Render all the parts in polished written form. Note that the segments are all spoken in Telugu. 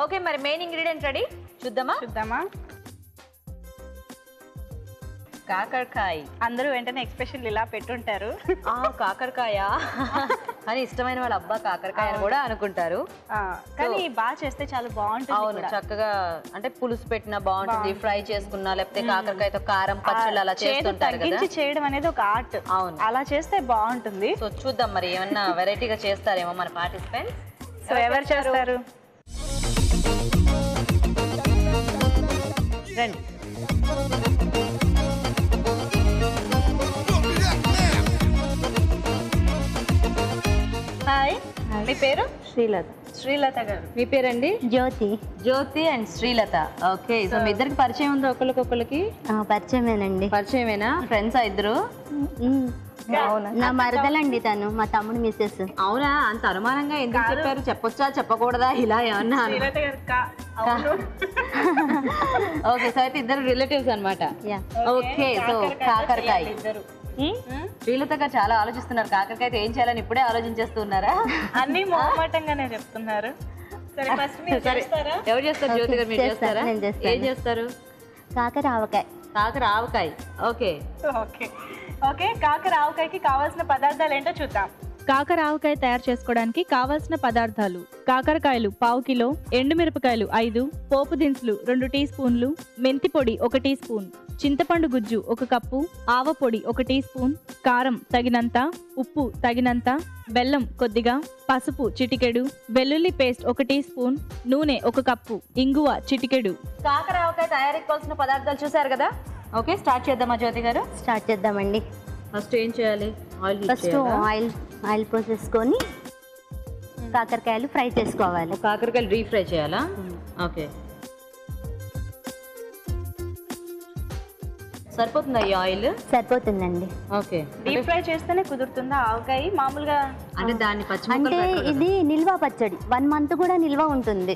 ఓకే, మరి మెయిన్ ఇంగ్రీడియంట్ రెడీ, చూద్దామా. కాకరకాయ. అందరూ వెంటనే ఎక్స్ప్రెషన్ ఇలా పెట్టుంటారు. కాకరకాయ అని ఇష్టమైన వాళ్ళ అబ్బా కాకరకాయ అని కూడా అనుకుంటారు. కానీ బాగా చేస్తే చాలా బాగుంటుంది. అవును, చక్కగా అంటే పులుసు పెట్టినా బాగుంటుంది, ఫ్రై చేసుకున్నా, లేకపోతే కాకరకాయతో కారం పచ్చళ్ళు అలా చేస్తుంటారు కదా. చేయడం అనేది ఒక ఆర్ట్. అవును, అలా చేస్తే బాగుంటుంది. సో చూద్దాం మరి ఏమన్నా వెరైటీగా చేస్తారేమో మన పార్టిసిపెంట్స్. సో ఎవరు చేస్తారు? రండి. హాయ్, మీ పేరు? శ్రీలత గారు. మీ పేరండి? జ్యోతి అండ్ శ్రీలత. ఓకే, సో మీ ఇద్దరికి పరిచయం ఉందా ఒకళ్ళకి? పరిచయమేనా? ఫ్రెండ్స్ ఇద్దరు? నా మరదలండి తను, మా తమ్ముడు మిస్సెస్. అవునా? అంత అనుమానంగా ఎందుకు చెప్పారు? చెప్పొచ్చా చెప్పకూడదా ఇలా ఏమన్నా? ఓకే, సో అయితే ఇద్దరు రిలేటివ్స్ అన్నమాట. ఓకే, సో కాకరకాయ. శ్రీలత గారు చాలా ఆలోచిస్తున్నారు, కాకరకాయ ఏం చేయాలని ఇప్పుడే ఆలోచించేస్తున్నారా? అన్ని మొహమాటంగానే చెప్తున్నారు. ఎవరు చేస్తారు? జ్యోతి గారు మీరు చేస్తారా? ఏం చేస్తారు? కాకర ఆవకాయ. ఓకే ఓకే ఓకే, కాకర ఆవకాయకి కావాల్సిన పదార్థాలు ఏంటో చూద్దాం. కాకర ఆవకాయ తయారు చేసుకోవడానికి కావాల్సిన పదార్థాలు: కాకరకాయలు 1/2 కిలో, ఎండుమిరపకాయలు 5, పోపు దినుసులు 2 టీ స్పూన్లు, మెంతి పొడి 1 టీ స్పూన్, చింతపండు గుజ్జు 1 కప్పు, ఆవ పొడి 1 టీ స్పూన్, కారం తగినంత, ఉప్పు తగినంత, బెల్లం కొద్దిగా, పసుపు చిటికెడు, వెల్లుల్లి పేస్ట్ 1 టీ స్పూన్, నూనె 1 కప్పు, ఇంగువ చిటికెడు. కాకర ఆవకాయ తయారీకి కావాల్సిన పదార్థాలు చూసారు కదా. ఓకే, స్టార్ట్ చేద్దామా జ్యోతి గారు? స్టార్ట్ చేద్దామండి. ఫస్ట్ ఏం చేయాలి? ఫస్ట్ ఆయిల్ పోసేసుకొని కాకరకాయలు ఫ్రై చేసుకోవాలి. కాకరకాయలు డీప్ ఫ్రై చేయాలా? ఓకే, సరిపోతుందా ఈ ఆయిల్? సరిపోతుందండి. ఓకే, డీప్ ఫ్రై చేస్తేనే కుదురుతుందా ఆవకాయ? మామూలుగా అంటే దాన్ని అంటే ఇది నిల్వ పచ్చడి, 1 మంత్ కూడా నిల్వ ఉంటుంది.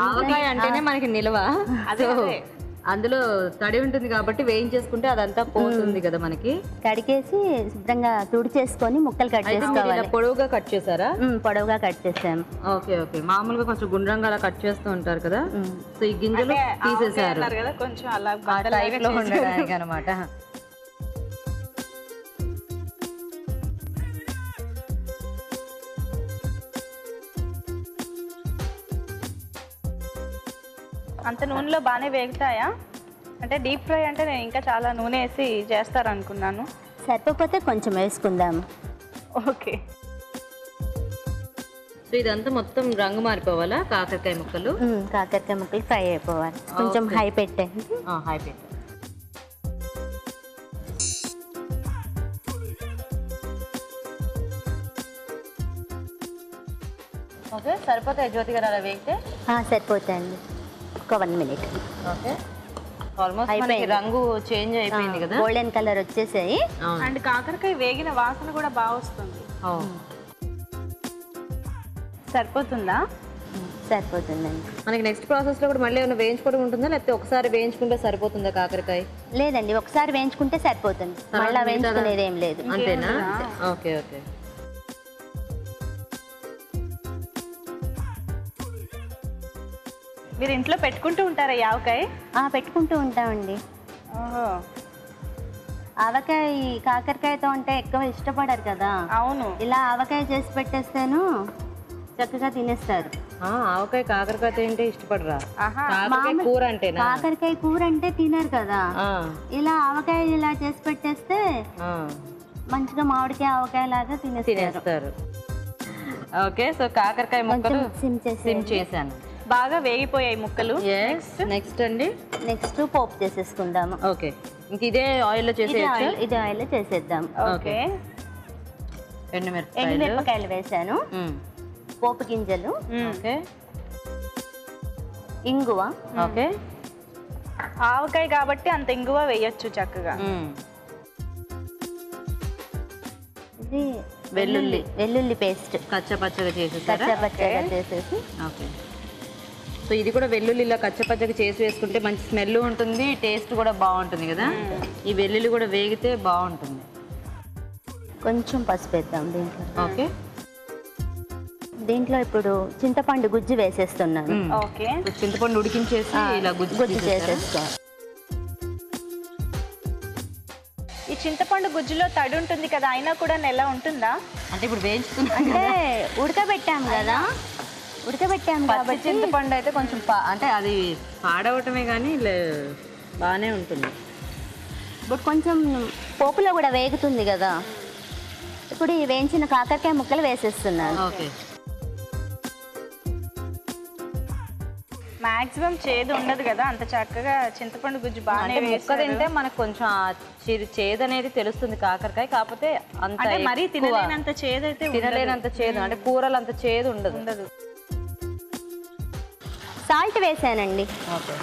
ఆవకాయ అంటేనే మనకి నిల్వ. అందులో తడి ఉంటుంది కాబట్టి వేయించేసుకుంటే అదంతా పోతుంది కదా మనకి. కడిగేసి శుభ్రంగా తుడిచేసుకొని ముక్కలు కట్ చేసుకోవాలి. పొడవుగా కట్ చేసారా? పొడవుగా కట్ చేసాము. ఓకే ఓకే, మామూలుగా కొంచెం గుండ్రంగా అలా కట్ చేస్తూ ఉంటారు కదా. సో ఈ గింజలు తీసేసారు కొంచెం అలా టైప్ లో ఉండడానికి అనమాట. అంత నూనెలో బాగానే వేగుతాయా? అంటే డీప్ ఫ్రై అంటే నేను ఇంకా చాలా నూనె వేసి చేస్తారు అనుకున్నాను. సరిపోతే కొంచెం వేసుకుందాము. ఓకే, సో ఇదంతా మొత్తం రంగు మారిపోవాలా? కాకరకాయ ముక్కలు ఫ్రై అయిపోవాలి. కొంచెం హై పెట్టండి. హై పెట్టండి. ఓకే, సరిపోతాయి జ్యోతి గారు అలా వేగితే? సరిపోతాయండి. ఒక 1 మినిట్. ఓకే, ఆల్మోస్ట్ మనకి రంగు చేంజ్ అయిపోయింది కదా, గోల్డెన్ కలర్ వచ్చేసాయి. అండ్ కాకరకాయ వేగిన వాసన కూడా బాగా వస్తుంది. సరిపోతుందా? సరిపోతుందండి. మనకి నెక్స్ట్ ప్రాసెస్ లో కూడా మళ్ళీ ఏమైనా వేయించుకోవడం ఉంటుందా, లేకపోతే ఒకసారి వేయించుకుంటే సరిపోతుందా కాకరకాయ? లేదండి, ఒకసారి వేయించుకుంటే సరిపోతుంది, మళ్ళీ వేయించుకునేది ఏం లేదు. అంతేనా? Okay okay. మీరు ఇంట్లో పెట్టుకుంటూ ఉంటారా ఈ ఆవకాయ? పెట్టుకుంటూ ఉంటామండి. ఆవకాయ కాకరకాయతో అంటే ఎక్కువ ఇష్టపడరు కదా. అవును, ఇలా ఆవకాయ చేసి పెట్టేస్తాను, చక్కగా తినేస్తారు. ఆవకాయ కాకరకాయ అంటే ఇష్టపడరా? కూర అంటే కాకరకాయ కూర అంటే తినరు కదా. ఇలా ఆవకాయ ఇలా చేసి పెట్టేస్తే మంచిగా మామిడికాయ ఆవకాయ లాగా తినేస్తారు. ఓకే, సో కాకరకాయ ముక్కలు సిమ్ చేశాను. బాగా వేగిపోయాయి ముక్కలు. నెక్స్ట్ అండి, నెక్స్ట్ పోపు చేసేసుకుందాము. ఓకే, ఇంక ఇదే ఆయిల్లో చేసేయచ్చు? ఇదే ఆయిల్లో చేసేద్దాం. ఓకే, ఎండుమిరపకాయలు వేసాను, పోపు గింజలు, ఓకే, ఇంగువ. ఓకే, ఆవకాయ కాబట్టి అంత ఇంగువ వేయొచ్చు చక్కగా. ఇది వెల్లుల్లి పేస్ట్ కచ్చపచ్చగా చేసేసి. ఓకే, సో ఇది కూడా వెల్లుల్లి ఇలా కచ్చపచ్చగా చేసి వేసుకుంటే మంచి స్మెల్ ఉంటుంది, టేస్ట్ కూడా బాగుంటుంది కదా. ఈ వెల్లుల్లి కూడా వేగితే బాగుంటుంది. కొంచెం పసుపు వేద్దాం దీంట్లో. ఓకే, దీంట్లో ఇప్పుడు చింతపండు గుజ్జు వేసేస్తున్నాను. ఓకే. చింతపండు ఉడికించేసి ఇలా గుజ్జు చేసేసుకోవాలి. ఈ చింతపండు గుజ్జులో తడి ఉంటుంది కదా, అయినా కూడా నెల ఉంటుందా? అంటే ఇప్పుడు వేయించుకున్నా అంటే ఉడకబెట్టాం కదా, ఉడకబెట్టాం కాబట్టి చింతపండు అయితే కొంచెం అంటే అది పాడవటమే కానీ బాగానే ఉంటుంది. ఇప్పుడు కొంచెం పోపులో కూడా వేగుతుంది కదా, ఇప్పుడు ఈ వేయించిన కాకరకాయ ముక్కలు వేసేస్తున్నాను. ఓకే. మాక్సిమం చేదు ఉండదు కదా, అంత చక్కగా చింతపండు గుజ్జు బాగానే ముక్క తింటే మనకు కొంచెం చేదు అనేది తెలుస్తుంది కాకరకాయ, కాకపోతే అంత అంటే మరీ తినలేనంత చేదు అయితే తినలేనంత చేదు, అంటే కూరలు అంత చేదు ఉండదు. సాల్ట్ వేసానండి. ఓకే.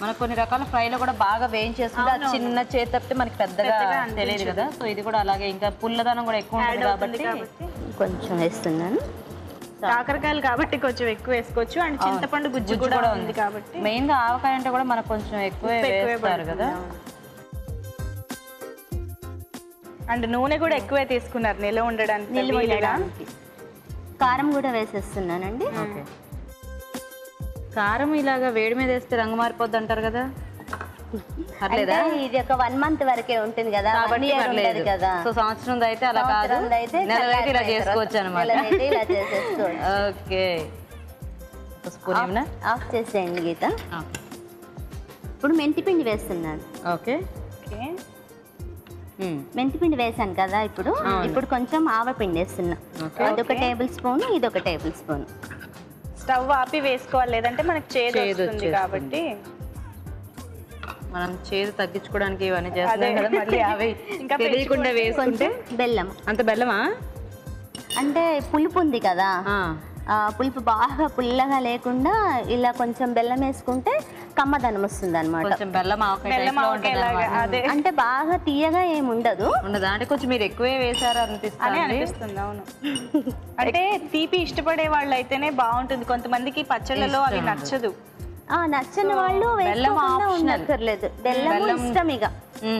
మనకు కొన్ని రకాల ఫ్రైలో కూడా బాగా వేయించేస్తుంది, అది చిన్న చేతి తప్పితే మనకి పెద్దగా తెలియదు కదా. సో ఇది కూడా అలాగే, ఇంకా పుల్లదనం కూడా ఎక్కువ ఉంటుంది కాబట్టి కొంచెం వేస్తున్నాను. కాకరకాయలు కాబట్టి కొంచెం ఎక్కువ వేసుకోవచ్చు, అండ్ చింతపండు గుజ్జు కూడా ఉంది కాబట్టి. మెయిన్ గా ఆవకాయ అంటే కూడా మనకు కొంచెం ఎక్కువే వేస్తారు కదా. అండ్ నూనె కూడా ఎక్కువే తీసుకున్నారు నిల్వ ఉండడానికి. కారం కూడా వేసేస్తున్నానండి. ఓకే. కారం ఇలాగా వేడి మీద వేస్తే రంగు మారిపోద్ది అంటారు కదా, పర్లేదా? ఇది ఒక 1 month వరకే ఉంటుంది కదా, కదా. సో సంవత్సరం అయితే అలా కాదు, నెలైతే ఇలా చేసుకోవచ్చు అనమాట. ఓకే. స్పూన్ ఆఫ్ చేసేయండి గీత. ఇప్పుడు మెంతిపిండి వేస్తున్నాను. ఓకే. మెంతిపిండి వేసాను కదా, ఇప్పుడు కొంచెం ఆవపిండి వేస్తున్నా. అదొక టేబుల్ స్పూన్, ఇదొక టేబుల్ స్పూన్. స్టవ్ ఆపి వేసుకోవాలి, లేదంటే మనకి చేదు వస్తుంది కాబట్టి. మనం చేదు తగ్గించుకోవడానికి ఇవన్నీ చేస్తాం కదా, మళ్ళీ అవి ఇంకా తెలియకుండా వేసుకుంటే. బెల్లం. అంత బెల్లమా? అంటే పులుపు ఉంది కదా, పులుపు బాగా పుల్లగా లేకుండా ఇలా కొంచెం బెల్లం వేసుకుంటే కమ్మదనం వస్తుంది అనమాట. అంటే బాగా తీయగా ఏమి ఉండదు. అంటే కొంచెం మీరు ఎక్కువే వేసారు అనిపిస్తుంది. అవును. అంటే తీపి ఇష్టపడే వాళ్ళు అయితేనే బాగుంటుంది, కొంతమందికి పచ్చళ్ళలో అవి నచ్చదు. నచ్చని వాళ్ళు ఉండక్కర్లేదు, బెల్లం ఇష్టం. ఇక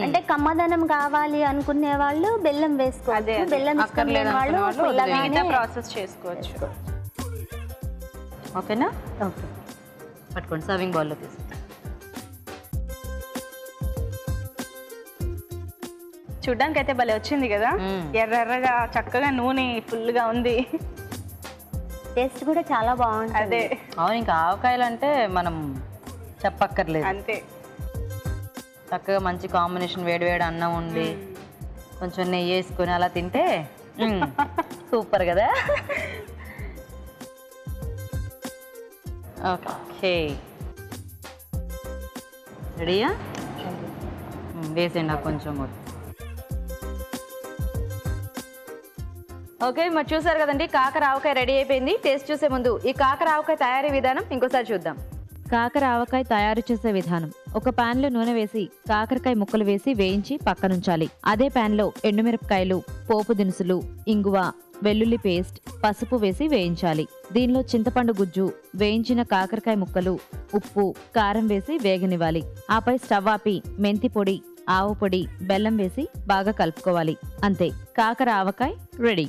అంటే కమ్మదనం కావాలి అనుకునే వాళ్ళు బెల్లం వేసుకోవాలి, బెల్లం ఇష్టం లేని వాళ్ళు ప్రాసెస్ చేసుకోవచ్చు. ఓకేనా? ఓకే. పట్టుకోండి, సర్వింగ్ బౌల్లో తీసి. చూడ్డానికి అయితే భలే వచ్చింది కదా, ఎర్రగా చక్కగా నూనె ఫుల్ గా ఉంది. టేస్ట్ కూడా చాలా బాగుంటుంది. అదే. అవును, ఇంకా ఆవకాయలు అంటే మనం చెప్పక్కర్లేదు, అంతే. చక్కగా మంచి కాంబినేషన్, వేడివేడి అన్నం ఉండి కొంచెం నెయ్యి వేసుకొని అలా తింటే సూపర్ కదా. ఓకే, రెడీయా? వేసేయండి నాకు కొంచెం. ఓకే, మరి చూసారు కదండి, కాకర ఆవకాయ రెడీ అయిపోయింది. టేస్ట్ చూసే ముందు ఈ కాకర ఆవకాయ తయారీ విధానం ఇంకోసారి చూద్దాం. కాకర ఆవకాయ తయారు చేసే విధానం: ఒక పాన్ లో నూనె వేసి కాకరకాయ ముక్కలు వేసి వేయించి పక్కనుంచాలి. అదే పాన్ లో ఎండుమిరపకాయలు, పోపు దినుసులు, ఇంగువ, వెల్లుల్లి పేస్ట్, పసుపు వేసి వేయించాలి. దీనిలో చింతపండు గుజ్జు, వేయించిన కాకరకాయ ముక్కలు, ఉప్పు, కారం వేసి వేగనివ్వాలి. ఆపై స్టవ్ ఆపి మెంతి పొడి, ఆవు పొడి, బెల్లం వేసి బాగా కలుపుకోవాలి. అంతే, కాకర ఆవకాయ రెడీ.